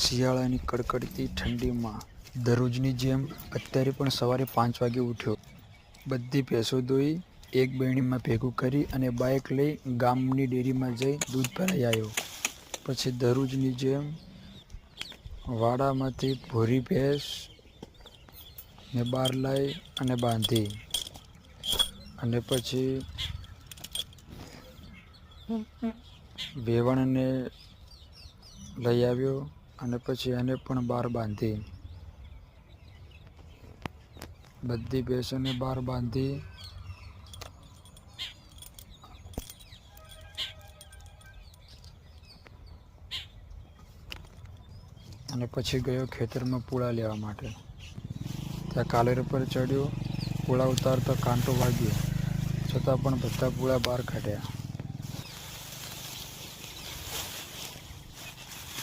શિયાળાની કડકડતી ઠંડીમાં દરરોજની જેમ અત્યારે પણ સવારે 5 વાગે ઉઠ્યો. બધી ભેંસો દોઈ એક બરણીમાં ભેગું કરી અને બાઇક લઈ ગામની ડેરીમાં જઈ દૂધ ભરાઈ આવ્યો. પછી દરરોજની જેમ વાડામાંથી ભૂરી ભેંસ ને બહાર લાવી અને બાંધી અને પછી વેવણને લઈ આવ્યો અને પછી એને પણ બહાર બાંધી. બધી ભેંસોને બહાર બાંધી અને પછી ગયો ખેતરમાં પૂળા લેવા માટે. ત્યાં કાલેર પર ચડ્યો. પૂળા ઉતારતા કાંટો વાગ્યો, છતાં પણ બધા પૂળા બહાર કાઢ્યા.